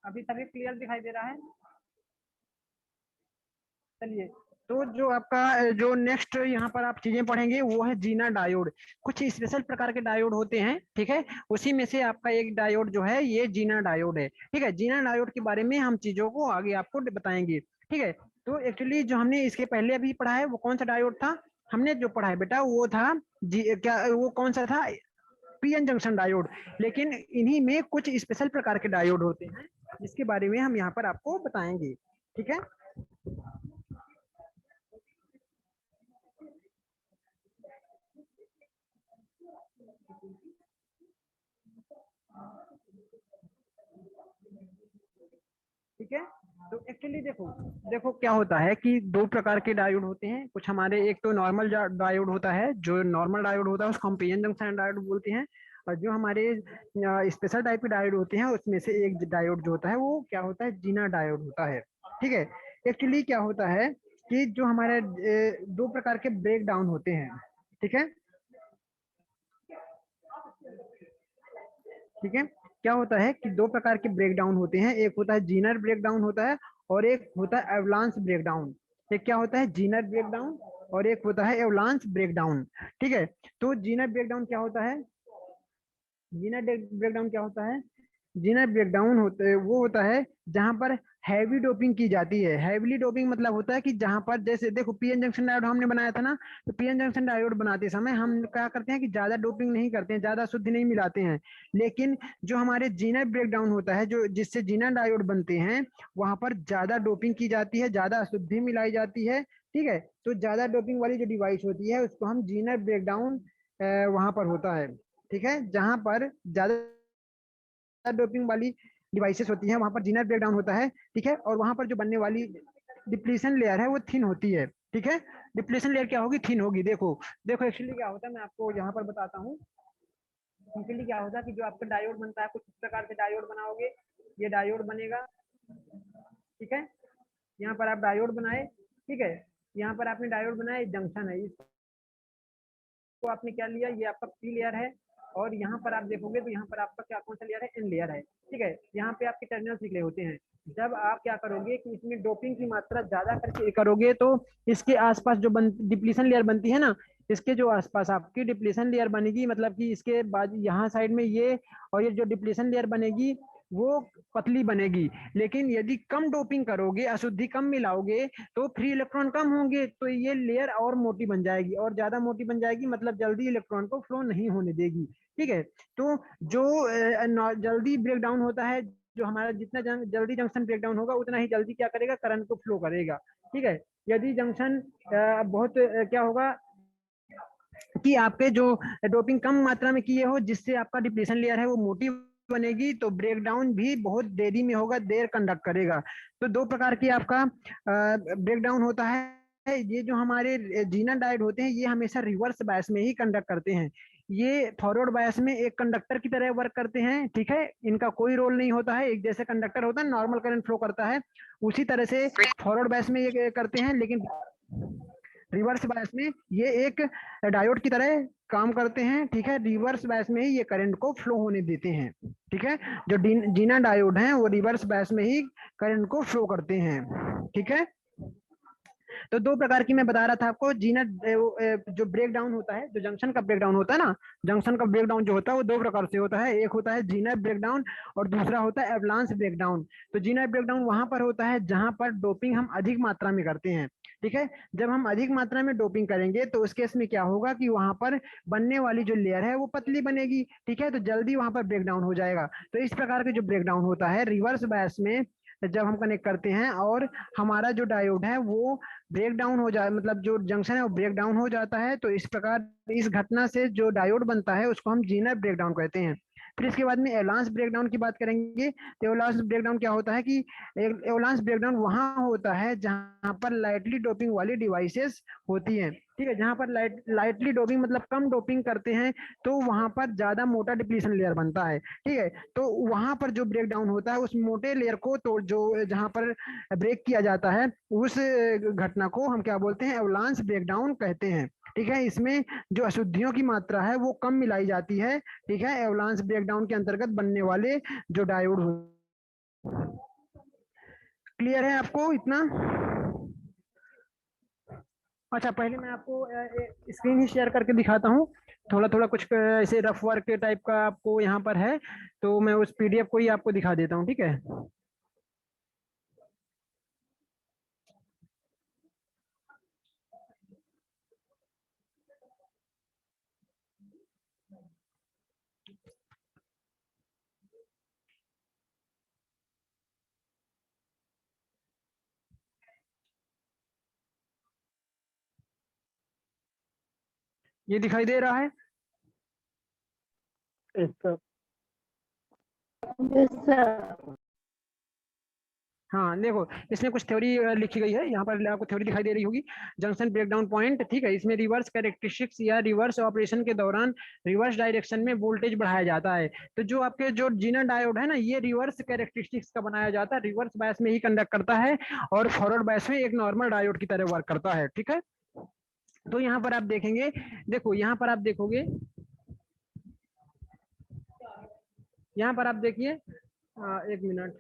अभी सभी क्लियर दिखाई दे रहा है? चलिए, तो जो आपका जो नेक्स्ट यहाँ पर आप चीजें पढ़ेंगे वो है जीना डायोड। कुछ स्पेशल प्रकार के डायोड होते हैं, ठीक है, उसी में से आपका एक डायोड जो है ये जीना डायोड है। ठीक है, जीना डायोड के बारे में हम चीजों को आगे आपको बताएंगे। ठीक है, तो एक्चुअली जो हमने इसके पहले अभी पढ़ा है वो कौन सा डायोड था? हमने जो पढ़ा है बेटा वो था क्या वो कौन सा था? PN junction diode. लेकिन इन्हीं में कुछ स्पेशल प्रकार के डायोड होते हैं जिसके बारे में हम यहाँ पर आपको बताएंगे। ठीक है, ठीक है। तो एक्चुअली देखो देखो क्या होता है कि दो प्रकार के डायोड होते हैं कुछ हमारे। एक तो नॉर्मल डायोड होता है, जो नॉर्मल डायोड होता है उसको हम पीएन जंक्शन डायोड बोलते हैं। और जो हमारे स्पेशल टाइप के डायोड होते हैं उसमें से एक डायोड जो होता है वो क्या होता है? जीना डायोड होता है। ठीक है, एक्चुअली क्या होता है कि जो हमारे दो प्रकार के ब्रेक डाउन होते हैं। ठीक है, ठीक है, क्या होता है कि दो प्रकार के ब्रेक डाउन होते हैं, एक होता है जीनर ब्रेक डाउन होता है और एक होता है एवलांस ब्रेक डाउन। एक क्या होता है? जीनर ब्रेक डाउन और एक होता है एवलांस ब्रेक डाउन। ठीक है, तो जीनर ब्रेक डाउन क्या होता है? जीनर ब्रेक डाउन क्या होता है? जीनर ब्रेकडाउन होते वो होता है जहां पर हैवी डोपिंग की जाती है। हैवीली डोपिंग मतलब होता है कि जहां पर जैसे देखो पीएन जंक्शन डायोड हमने बनाया था ना, तो पीएन जंक्शन डायोड बनाते समय हम क्या करते हैं कि ज्यादा डोपिंग नहीं करते हैं, ज्यादा शुद्ध नहीं मिलाते हैं। लेकिन जो हमारे जीनर ब्रेकडाउन होता है, जो जिससे जीनर डायोड बनते हैं, वहां पर ज्यादा डोपिंग की जाती है, ज्यादा अशुद्धि मिलाई जाती है। ठीक है, तो ज्यादा डोपिंग वाली जो डिवाइस होती है उसको हम जीनर ब्रेकडाउन वहां पर होता है। ठीक है, जहां पर ज्यादा डोपिंग वाली डिवाइसेस होती है वहां पर जीनर ब्रेकडाउन होता है। ठीक है, और वहां पर जो बनने वाली डिप्लीशन लेयर है वो थिन होती है। ठीक है, डिप्लीशन लेयर क्या होगी? थिन होगी। देखो देखो एक्चुअली क्या होता है, मैं आपको यहाँ पर बताता हूँ। एक्चुअली क्या होता है कि जो आपका डायोड बनता है, कुछ इस प्रकार से डायोड बनाओगे, ये डायोड बनेगा। ठीक है, यहाँ पर आप डायोड बनाए। ठीक है, यहाँ पर आपने डायोड बनाया, जंक्शन है, इसको आपने क्या लिया, ये आपका पी लेयर है। और यहाँ पर आप देखोगे तो यहाँ पर आपका क्या कौन सा लेयर है? एन लेयर है। ठीक है, यहाँ पे आपके टर्मिनल्स निकले होते हैं। जब आप क्या करोगे कि इसमें डोपिंग की मात्रा ज्यादा करके करोगे तो इसके आसपास जो डिप्लीशन लेयर बनती है ना, इसके जो आसपास आपकी डिप्लीशन लेयर बनेगी, मतलब कि इसके बाद यहाँ साइड में ये, और ये जो डिप्लीशन लेयर बनेगी वो पतली बनेगी। लेकिन यदि कम डोपिंग करोगे, अशुद्धि कम मिलाओगे, तो फ्री इलेक्ट्रॉन कम होंगे, तो ये लेयर और मोटी बन जाएगी, और ज्यादा मोटी बन जाएगी मतलब जल्दी इलेक्ट्रॉन को फ्लो नहीं होने देगी। ठीक है, तो जो जल्दी ब्रेक डाउन होता है, जो हमारा जितना जल्दी जंक्शन ब्रेक डाउन होगा उतना ही जल्दी क्या करेगा? करंट को फ्लो करेगा। ठीक है, यदि जंक्शन बहुत क्या होगा कि आपके जो डोपिंग कम मात्रा में किए हो, जिससे आपका डिप्लीशन लेयर है वो मोटी बनेगी, तो ब्रेकडाउन भी बहुत देरी में होगा, देर कंडक्ट करेगा। तो दो प्रकार की आपका ब्रेकडाउन होता है। ये जो हमारे जीना डायोड होते हैं ये हमेशा रिवर्स बायस में ही कंडक्ट करते हैं। ये फॉरवर्ड बायस में एक कंडक्टर की तरह वर्क करते हैं। ठीक है, इनका कोई रोल नहीं होता है, एक जैसे कंडक्टर होता है, नॉर्मल करंट फ्लो करता है, उसी तरह से फॉरवर्ड बायस में ये करते हैं। लेकिन रिवर्स बायस में ये एक डायोड की तरह काम करते हैं। ठीक है, रिवर्स बायस में ही ये करंट को फ्लो होने देते हैं। ठीक है, जो जीना डायोड हैं वो रिवर्स बायस में ही करंट को फ्लो करते हैं। ठीक है, तो दो प्रकार की मैं बता रहा था आपको। जीना जो ब्रेक डाउन होता है, जो जंक्शन का ब्रेक डाउन होता है ना, जंक्शन का ब्रेक डाउन जो होता है वो दो प्रकार से होता है। एक होता है जीनर ब्रेक डाउन और दूसरा होता है एवलांस ब्रेक डाउन। तो जीनर ब्रेक डाउन वहां पर होता है जहां पर डोपिंग हम अधिक मात्रा में करते हैं। ठीक है, जब हम अधिक मात्रा में डोपिंग करेंगे तो उस केस में क्या होगा कि वहां पर बनने वाली जो लेयर है वो पतली बनेगी। ठीक है, तो जल्दी वहां पर ब्रेक डाउन हो जाएगा। तो इस प्रकार के जो ब्रेक डाउन होता है रिवर्स बायस में जब हम कनेक्ट करते हैं और हमारा जो डायोड है वो ब्रेक डाउन हो जाए, मतलब जो जंक्शन है वो ब्रेक डाउन हो जाता है, तो इस प्रकार इस घटना से जो डायोड बनता है उसको हम जीनर ब्रेक डाउन कहते हैं। फिर इसके बाद में एवलांस ब्रेकडाउन की बात करेंगे। तो एवलांस ब्रेकडाउन क्या होता है कि एवलांस ब्रेकडाउन वहां होता है जहां पर लाइटली डोपिंग वाली डिवाइसेस होती हैं। ठीक है, जहां पर लाइटली डोपिंग मतलब कम डोपिंग करते हैं, तो वहां पर ज्यादा मोटा डिप्लीशन लेयर बनता है। ठीक है, तो वहां पर जो ब्रेक डाउन होता है उस मोटे लेयर को तो जो जहां पर ब्रेक किया जाता है उस घटना को हम क्या बोलते हैं? एवलांस ब्रेकडाउन कहते हैं। ठीक है, इसमें जो अशुद्धियों की मात्रा है वो कम मिलाई जाती है। ठीक है, एवलांस ब्रेकडाउन के अंतर्गत बनने वाले जो डायोड क्लियर है आपको इतना? अच्छा, पहले मैं आपको स्क्रीन ही शेयर करके दिखाता हूँ। थोड़ा थोड़ा कुछ ऐसे रफ वर्क टाइप का आपको यहाँ पर है, तो मैं उस पीडीएफ को ही आपको दिखा देता हूँ, ठीक है। ये दिखाई दे रहा है? Yes, sir. हाँ देखो, इसमें कुछ थ्योरी लिखी गई है, यहाँ पर आपको थ्योरी दिखाई दे रही होगी। जंक्शन ब्रेकडाउन पॉइंट, ठीक है, इसमें रिवर्स कैरेक्टरिस्टिक्स या रिवर्स ऑपरेशन के दौरान रिवर्स डायरेक्शन में वोल्टेज बढ़ाया जाता है। तो जो आपके जो जीना डायोड है ना, ये रिवर्स कैरेक्टरिस्टिक्स का बनाया जाता है, रिवर्स बायस में ही कंडक्ट करता है और फॉरवर्ड बायस में एक नॉर्मल डायोड की तरह वर्क करता है, ठीक है। तो यहाँ पर आप देखेंगे, देखो यहाँ पर आप देखोगे, यहाँ पर आप देखिए, एक मिनट।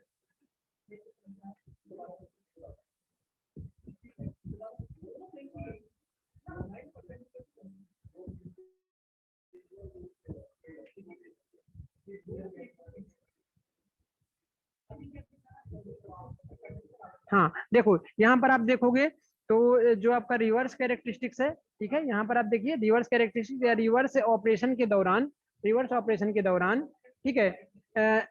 हाँ देखो, यहाँ पर आप देखोगे तो जो आपका रिवर्स कैरेक्टरिस्टिक्स है, ठीक है, यहाँ पर आप देखिए रिवर्स कैरेक्टरिस्टिक्स या रिवर्स ऑपरेशन के दौरान, ठीक है,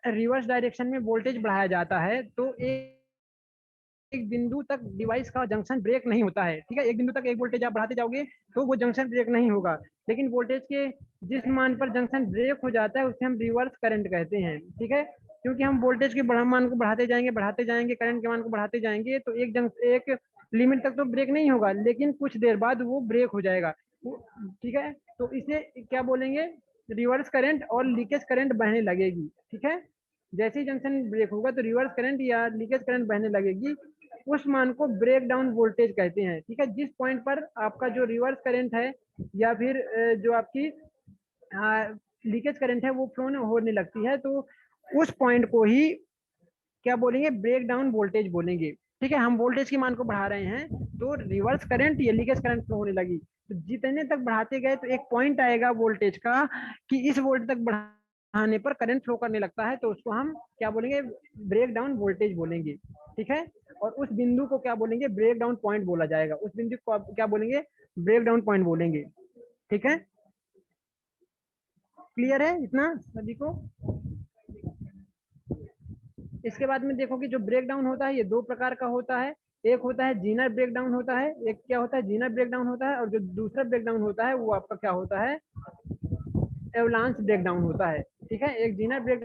रिवर्स डायरेक्शन में वोल्टेज बढ़ाया जाता है। तो एक बिंदु तक डिवाइस का जंक्शन ब्रेक नहीं होता है, ठीक है, एक बिंदु तक एक वोल्टेज आप बढ़ाते जाओगे तो वो जंक्शन ब्रेक नहीं होगा। लेकिन वोल्टेज के जिस मान पर जंक्शन ब्रेक हो जाता है उसे हम रिवर्स करंट कहते हैं, ठीक है। क्योंकि हम वोल्टेज के मान को बढ़ाते जाएंगे, करंट के मान को बढ़ाते जाएंगे, तो एक लिमिट तक तो ब्रेक नहीं होगा, लेकिन कुछ देर बाद वो ब्रेक हो जाएगा, ठीक है। तो इसे क्या बोलेंगे? रिवर्स करंट और लीकेज करंट बहने लगेगी, ठीक है। जैसे ही जंक्शन ब्रेक होगा तो रिवर्स करंट या लीकेज करंट बहने लगेगी, उस मान को ब्रेक डाउन वोल्टेज कहते हैं, ठीक है। जिस पॉइंट पर आपका जो रिवर्स करंट है या फिर जो आपकी लीकेज करंट है वो फ्लो होने लगती है, तो उस पॉइंट को ही क्या बोलेंगे? ब्रेक डाउन वोल्टेज बोलेंगे, ठीक है। हम वोल्टेज की मान को बढ़ा रहे हैं तो रिवर्स करंट या लीकेज करंट फ्लो होने लगी, तो जितने तक बढ़ाते गए तो एक पॉइंट आएगा वोल्टेज का कि इस वोल्ट तक बढ़ाने पर करंट फ्लो करने लगता है, तो उसको हम क्या बोलेंगे? ब्रेक डाउन वोल्टेज बोलेंगे, ठीक है। और उस बिंदु को क्या बोलेंगे? ब्रेक डाउन पॉइंट बोला जाएगा, उस बिंदु को क्या बोलेंगे? ब्रेक डाउन पॉइंट बोलेंगे, ठीक है। क्लियर है इतना सभी को? इसके बाद में देखो कि जो ब्रेक डाउन होता है ये दो प्रकार का होता है। एक होता है जीनर ब्रेक डाउन होता है, एक क्या होता है? जीनर ब्रेक डाउन होता है। और जो दूसरा ब्रेक डाउन होता है वो आपका क्या होता है? एवलांस ब्रेक डाउन होता है, ठीक है। एक जीनर ब्रेक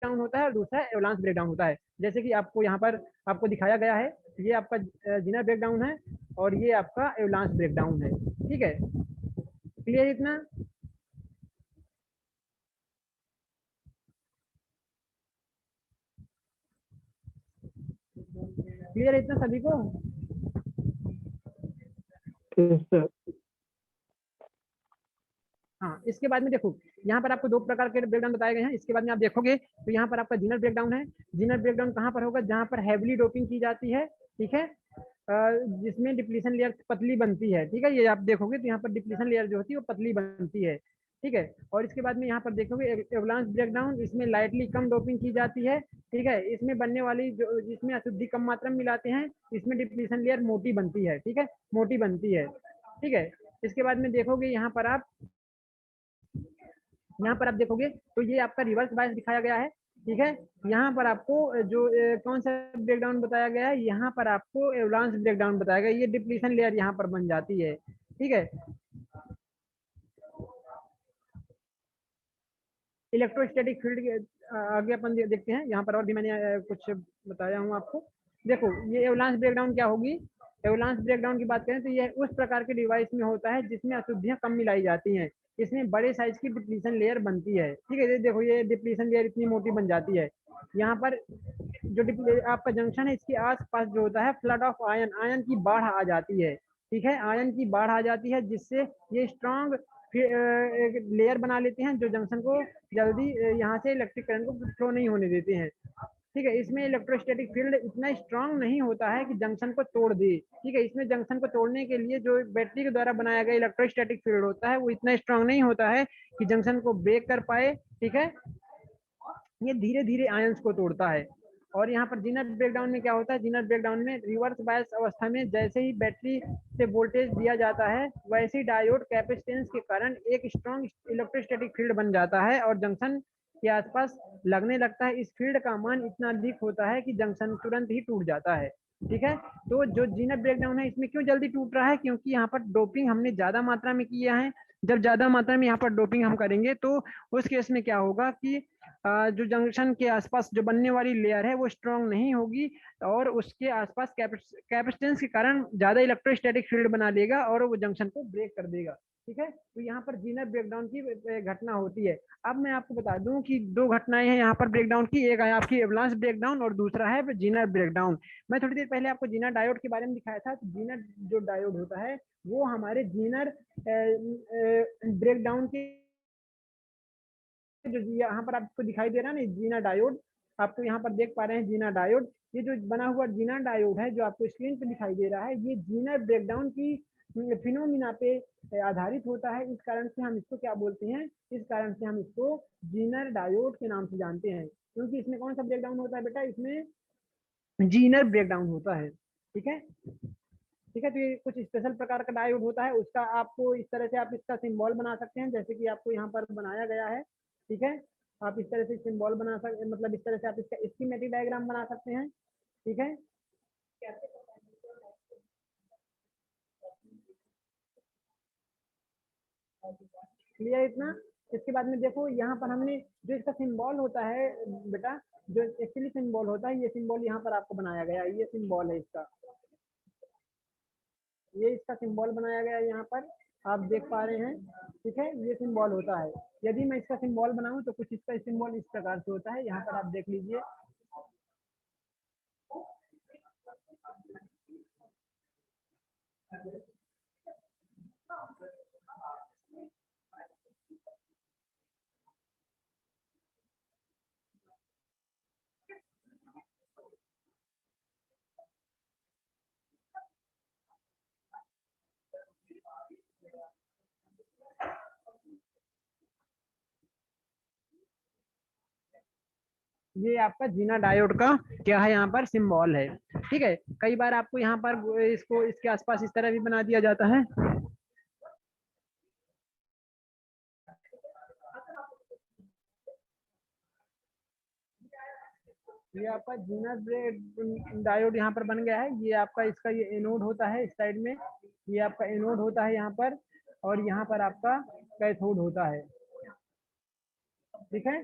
डाउन होता है और दूसरा एवलांस ब्रेक डाउन होता है। जैसे कि आपको यहाँ पर आपको दिखाया गया है, ये आपका जीनर ब्रेक डाउन है और ये आपका एवलांस ब्रेक डाउन है, ठीक है। क्लियर इतना? क्लियर इतना सभी को? Yes, sir. हाँ, इसके बाद में देखो, यहाँ पर आपको दो प्रकार के ब्रेकडाउन बताए गए हैं। इसके बाद में आप देखोगे तो यहाँ पर आपका जीनर ब्रेकडाउन है। जीनर ब्रेकडाउन कहाँ पर होगा? जहाँ पर हैवली डोपिंग की जाती है, ठीक है, जिसमें डिप्लीशन लेयर पतली बनती है, ठीक है। ये आप देखोगे तो यहाँ पर डिप्लीशन लेयर जो होती है वो पतली बनती है, ठीक है। और इसके बाद में यहाँ पर देखोगे एवलांस ब्रेकडाउन, इसमें लाइटली कम डोपिंग की जाती है, ठीक है। इसमें बनने वाली जो जिसमें अशुद्धि कम मात्रा में मिलाते हैं, इसमें डिप्लीशन लेयर मोटी बनती है, ठीक है, मोटी बनती है, ठीक है। इसके बाद में देखोगे यहाँ पर आप देखोगे तो ये आपका रिवर्स बायस दिखाया गया है, ठीक है। यहाँ पर आपको जो कौन सा ब्रेकडाउन बताया गया है? यहाँ पर आपको एवलांस ब्रेकडाउन बताया गया, ये डिप्लीशन लेयर यहाँ पर बन जाती है, ठीक है। इलेक्ट्रोस्टैटिक फील्ड आगे अपन देखते हैं, यहाँ पर और भी मैंने कुछ बताया हूँ आपको। देखो ये एवलांस ब्रेकडाउन क्या होगी? एवलांस ब्रेकडाउन की बात करें तो ये उस प्रकार के डिवाइस में होता है जिसमें अशुद्धियां कम मिलाई जाती हैं, इसमें बड़े साइज की डिप्लीशन लेयर बनती है, ठीक है। ये देखो ये डिप्लीशन लेयर इतनी मोटी बन जाती है। यहाँ पर जो आपका जंक्शन है इसके आस पास जो होता है फ्लड ऑफ आयन, आयन की बाढ़ आ जाती है, ठीक है, आयन की बाढ़ आ जाती है, जिससे ये स्ट्रॉन्ग एक लेयर बना लेते हैं जो जंक्शन को जल्दी यहाँ से इलेक्ट्रिक करंट को फ्लो नहीं होने देते हैं। ठीक है, इसमें इलेक्ट्रोस्टैटिक फील्ड इतना स्ट्रांग नहीं होता है कि जंक्शन को तोड़ दे। ठीक है, इसमें जंक्शन को तोड़ने के लिए जो बैटरी के द्वारा बनाया गया इलेक्ट्रोस्टैटिक फील्ड होता है वो इतना स्ट्रांग नहीं होता है कि जंक्शन को ब्रेक कर पाए। ठीक है, ये धीरे धीरे आयंस को तोड़ता है। और यहाँ पर जीनर ब्रेकडाउन में क्या होता है, जीनर ब्रेकडाउन में रिवर्स बायस अवस्था में जैसे ही बैटरी से वोल्टेज दिया जाता है वैसे ही डायोड कैपेसिटेंस के कारण एक स्ट्रॉन्ग इलेक्ट्रोस्टैटिक फील्ड बन जाता है और जंक्शन के आसपास लगने लगता है। इस फील्ड का मान इतना अधिक होता है कि जंक्शन तुरंत ही टूट जाता है। ठीक है, तो जो जीनर ब्रेकडाउन है इसमें क्यों जल्दी टूट रहा है, क्योंकि यहाँ पर डोपिंग हमने ज्यादा मात्रा में किया है। जब ज्यादा मात्रा में यहाँ पर डोपिंग हम करेंगे तो उस केस में क्या होगा कि जो जंक्शन के आसपास जो बनने वाली लेयर है वो स्ट्रांग नहीं होगी और उसके आसपास कैपेसिटेंस के कारण ज्यादा इलेक्ट्रोस्टैटिक फील्ड बना लेगा और वो जंक्शन को ब्रेक कर देगा। ठीक है, तो यहाँ पर जीनर ब्रेकडाउन की घटना होती है। अब मैं आपको बता दूं कि दो घटनाएं हैं यहाँ पर ब्रेकडाउन की, एक है आपकी एवलांस ब्रेकडाउन और दूसरा है जीनर ब्रेकडाउन। मैं थोड़ी देर पहले आपको जीनर डायोड के बारे में दिखाया था। तो जीनर जो डायोड होता है वो हमारे जीनर ब्रेकडाउन के जो यहाँ पर आपको दिखाई दे रहा है ना जीना डायोड, आपको यहाँ पर देख पा रहे हैं जीना डायोड। ये जो बना हुआ जीना डायोड है जो आपको स्क्रीन पे दिखाई दे रहा है ये जीनर ब्रेकडाउन की फिनोमिना पे आधारित होता है। इस कारण से हम इसको क्या बोलते हैं, इस कारण से हम इसको जीनर डायोड के नाम से जानते हैं, क्योंकि इसमें कौन सा ब्रेकडाउन होता है बेटा, इसमें जीनर ब्रेकडाउन होता है। ठीक है, ठीक है, तो ये कुछ स्पेशल प्रकार का डायोड होता है। उसका आपको इस तरह से आप इसका सिंबल बना सकते हैं जैसे कि आपको यहाँ पर बनाया गया है। ठीक है, आप इस तरह से सिंबल बना सकते, मतलब इस तरह से आप इसका स्कीमेटिक डायग्राम बना सकते हैं। ठीक है, क्लियर इतना। इसके बाद में देखो यहाँ पर हमने जो इसका सिंबल होता है बेटा, जो एक्चुअली सिंबल होता है ये सिंबल यहाँ पर आपको बनाया गया है, ये सिंबल है इसका, ये इसका सिंबल बनाया गया है यहाँ पर आप देख पा रहे हैं। ठीक है, ये सिंबल होता है। यदि मैं इसका सिंबल बनाऊं तो कुछ इसका सिंबल इस प्रकार से होता है, यहाँ पर आप देख लीजिए। ये आपका जीना डायोड का क्या है, यहाँ पर सिंबल है। ठीक है, कई बार आपको यहाँ पर इसको इसके आसपास इस तरह भी बना दिया जाता है। ये आपका जीना डायोड यहाँ पर बन गया है। ये आपका इसका ये एनोड होता है इस साइड में, ये आपका एनोड होता है यहाँ पर, और यहाँ पर आपका कैथोड होता है। ठीक है,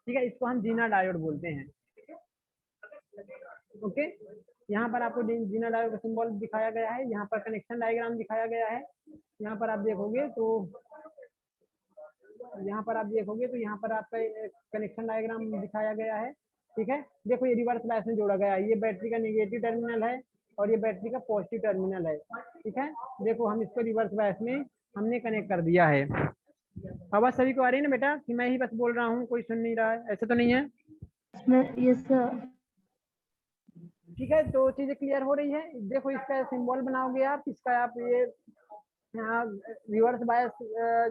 ठीक है, इसको हम जीना डायोड बोलते हैं। ओके, यहाँ पर आपको जीना डायोड का सिंबल दिखाया गया है, यहाँ पर कनेक्शन डायग्राम दिखाया गया है। यहाँ पर आप देखोगे तो यहाँ पर आप देखोगे तो यहाँ पर आपका कनेक्शन डायग्राम दिखाया गया है। ठीक है, देखो ये रिवर्स बायस में जोड़ा गया है, ये बैटरी का नेगेटिव टर्मिनल है और ये बैटरी का पॉजिटिव टर्मिनल है। ठीक है, देखो हम इसको रिवर्स बायस में हमने कनेक्ट कर दिया है। आवाज सभी को आ रही है ना बेटा, कि मैं ही बस बोल रहा हूँ कोई सुन नहीं रहा है, ऐसा तो नहीं है? Yes sir. ठीक है, तो चीजें क्लियर हो रही है। देखो इसका सिंबल बनाओगे आप, इसका आप ये रिवर्स बायस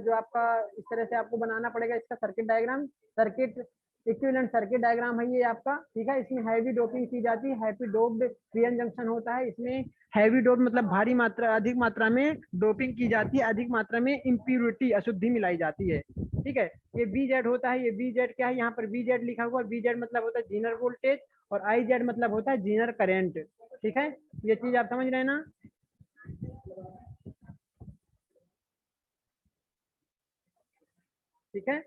जो आपका इस तरह से आपको बनाना पड़ेगा इसका circuit diagram, circuit equivalent circuit diagram है ये आपका। ठीक है, इसमें हैवी डोपिंग की जाती है, हैवी डोप्ड पीएन जंक्शन होता है इसमें। हैवी डोप मतलब भारी मात्रा, अधिक मात्रा में डोपिंग की जाती है, अधिक मात्रा में इम्प्यूरिटी अशुद्धि मिलाई जाती है। ठीक है, ये बी जेड होता है, ये बी जेड क्या है, यहाँ पर बी जेड लिखा हुआ है। बी जेड मतलब होता है जीनर वोल्टेज और आई जेड मतलब होता है जीनर करेंट। ठीक है, ये चीज आप समझ रहे हैं ना? ठीक है,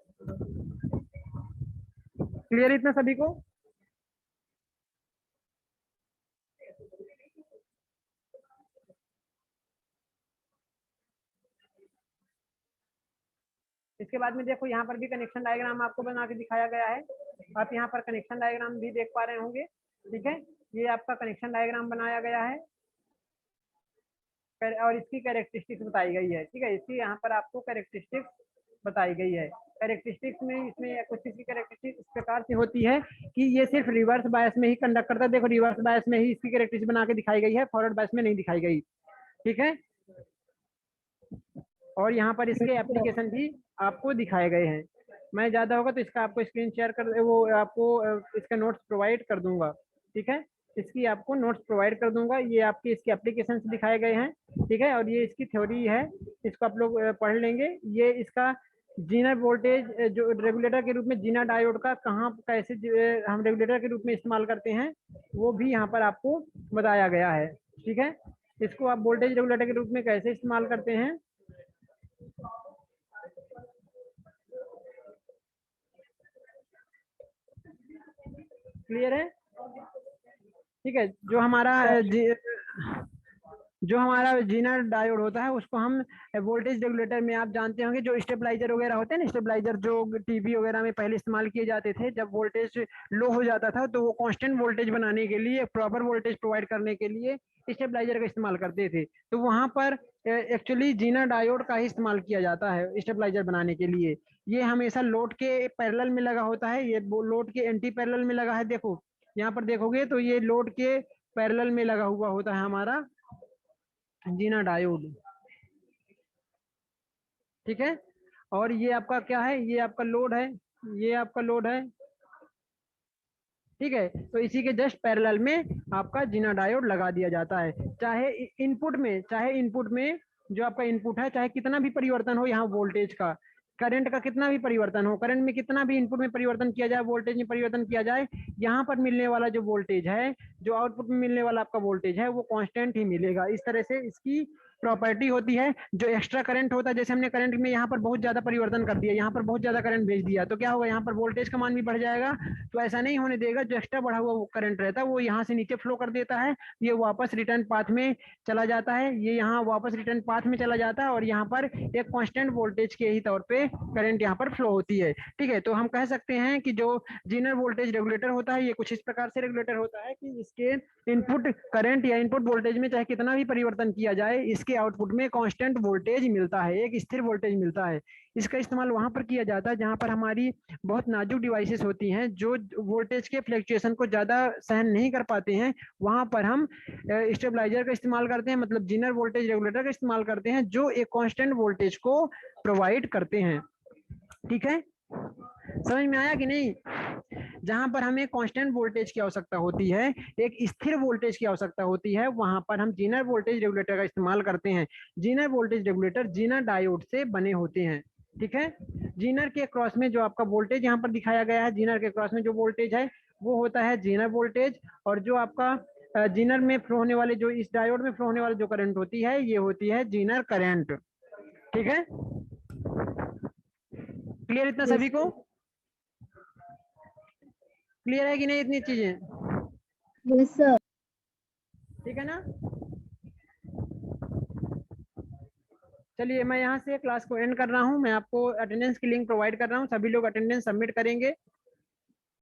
क्लियर इतना सभी को? इसके बाद में देखो यहाँ पर भी कनेक्शन डायग्राम आपको बना के दिखाया गया है, आप यहाँ पर कनेक्शन डायग्राम भी देख पा रहे होंगे। ठीक है, ये आपका कनेक्शन डायग्राम बनाया गया है और इसकी कैरेक्टरिस्टिक्स बताई गई है। ठीक है, इसकी यहाँ पर आपको कैरेक्टरिस्टिक्स बताई गई है। कैरेक्टरिस्टिक्स में इसमें एक्oustics की कैरेक्टरिस्टिक इस प्रकार से होती है कि ये सिर्फ रिवर्स बायस में ही कंडक्ट करता है। देखो रिवर्स बायस में ही इसकी कैरेक्टरिस्टिक बना के दिखाई गई है, फॉरवर्ड बायस में नहीं दिखाई गई। ठीक है, और यहाँ पर इसके एप्लीकेशन भी आपको दिखाए गए हैं। मैं ज़्यादा होगा तो इसका आपको स्क्रीन शेयर कर वो आपको इसका नोट्स प्रोवाइड कर दूंगा। ठीक है, इसकी आपको नोट्स प्रोवाइड कर दूंगा। ये आपके इसके एप्लीकेशन दिखाए गए हैं। ठीक है, और ये इसकी थ्योरी है, इसको आप लोग पढ़ लेंगे। ये इसका जीनर वोल्टेज जो रेगुलेटर के रूप में जीना डायोड का कहाँ कैसे हम रेगुलेटर के रूप में इस्तेमाल करते हैं वो भी यहाँ पर आपको बताया गया है। ठीक है, इसको आप वोल्टेज रेगुलेटर के रूप में कैसे इस्तेमाल करते हैं। क्लियर है? ठीक है, जो हमारा जीनर डायोड होता है उसको हम वोल्टेज रेगुलेटर में, आप जानते होंगे जो स्टेबलाइजर वगैरह होते हैं ना, स्टेबलाइजर जो टीवी वगैरह में पहले इस्तेमाल किए जाते थे, जब वोल्टेज लो हो जाता था तो वो कांस्टेंट वोल्टेज बनाने के लिए, प्रॉपर वोल्टेज प्रोवाइड करने के लिए स्टेबलाइजर का इस्तेमाल करते थे। तो वहां पर एक्चुअली जीनर डायोड का ही इस्तेमाल किया जाता है स्टेबलाइजर बनाने के लिए। ये हमेशा लोड के पैरेलल में लगा होता है, ये लोड के एंटी पैरेलल में लगा है। देखो यहाँ पर देखोगे तो ये लोड के पैरेलल में लगा हुआ होता है हमारा जीना डायोड। ठीक है, और ये आपका क्या है, ये आपका लोड है, ये आपका लोड है। ठीक है, तो इसी के जस्ट पैरेलल में आपका जीना डायोड लगा दिया जाता है। चाहे इनपुट में जो आपका इनपुट है, चाहे कितना भी परिवर्तन हो यहाँ वोल्टेज का, करंट का कितना भी परिवर्तन हो, करंट में कितना भी इनपुट में परिवर्तन किया जाए, वोल्टेज में परिवर्तन किया जाए, यहाँ पर मिलने वाला जो वोल्टेज है, जो आउटपुट में मिलने वाला आपका वोल्टेज है, वो कांस्टेंट ही मिलेगा। इस तरह से इसकी प्रॉपर्टी होती है। जो एक्स्ट्रा करंट होता है, जैसे हमने करंट में यहाँ पर बहुत ज्यादा परिवर्तन कर दिया, यहाँ पर बहुत ज्यादा करंट भेज दिया, तो क्या होगा, यहाँ पर वोल्टेज का मान भी बढ़ जाएगा। तो ऐसा नहीं होने देगा, जो एक्स्ट्रा बढ़ा हुआ करंट रहता है वो यहाँ से नीचे फ्लो कर देता है, ये वापस रिटर्न पाथ में चला जाता है, ये यहाँ वापस रिटर्न पाथ में चला जाता है, और यहाँ पर एक कांस्टेंट वोल्टेज के ही तौर पे करंट यहाँ पर फ्लो होती है। ठीक है, तो हम कह सकते हैं कि जो जीनर वोल्टेज रेगुलेटर होता है, ये कुछ इस प्रकार से रेगुलेटर होता है कि इसके इनपुट करंट या इनपुट वोल्टेज में चाहे कितना भी परिवर्तन किया जाए, इसके आउटपुट में कांस्टेंट वोल्टेज मिलता है, एक स्थिर वोल्टेज मिलता है। इसका इस्तेमाल वहां पर किया जाता है जहां पर हमारी बहुत नाजुक डिवाइसेस होती हैं, जो वोल्टेज के फ्लक्चुएशन को ज्यादा सहन नहीं कर पाते हैं। वहां पर हम स्टेबलाइजर का इस्तेमाल करते हैं, मतलब जीनर वोल्टेज रेगुलेटर का इस्तेमाल करते हैं, जो एक कांस्टेंट वोल्टेज को प्रोवाइड करते हैं। ठीक है, समझ में आया कि नहीं? जहां पर हमें कांस्टेंट वोल्टेज की आवश्यकता होती है, एक स्थिर वोल्टेज की आवश्यकता होती है, वहां पर हम जीनर वोल्टेज रेगुलेटर का इस्तेमाल करते हैं। Zener voltage regulator Zener diode से बने होते हैं। ठीक है, जीनर के क्रॉस में जो आपका वोल्टेज यहाँ पर दिखाया गया है, जीनर के क्रॉस में जो वोल्टेज है वो होता है जीनर वोल्टेज, और जो आपका जीनर में फ्लो होने वाले, जो इस डायोड में फ्लो होने वाले जो करंट होती है, ये होती है जीनर करंट। ठीक है, क्लियर इतना सभी को? क्लियर है कि नहीं इतनी चीजें? Yes sir. ठीक है ना? चलिए मैं यहाँ से क्लास को एंड कर रहा हूँ। मैं आपको अटेंडेंस की लिंक प्रोवाइड कर रहा हूँ, सभी लोग अटेंडेंस सबमिट करेंगे।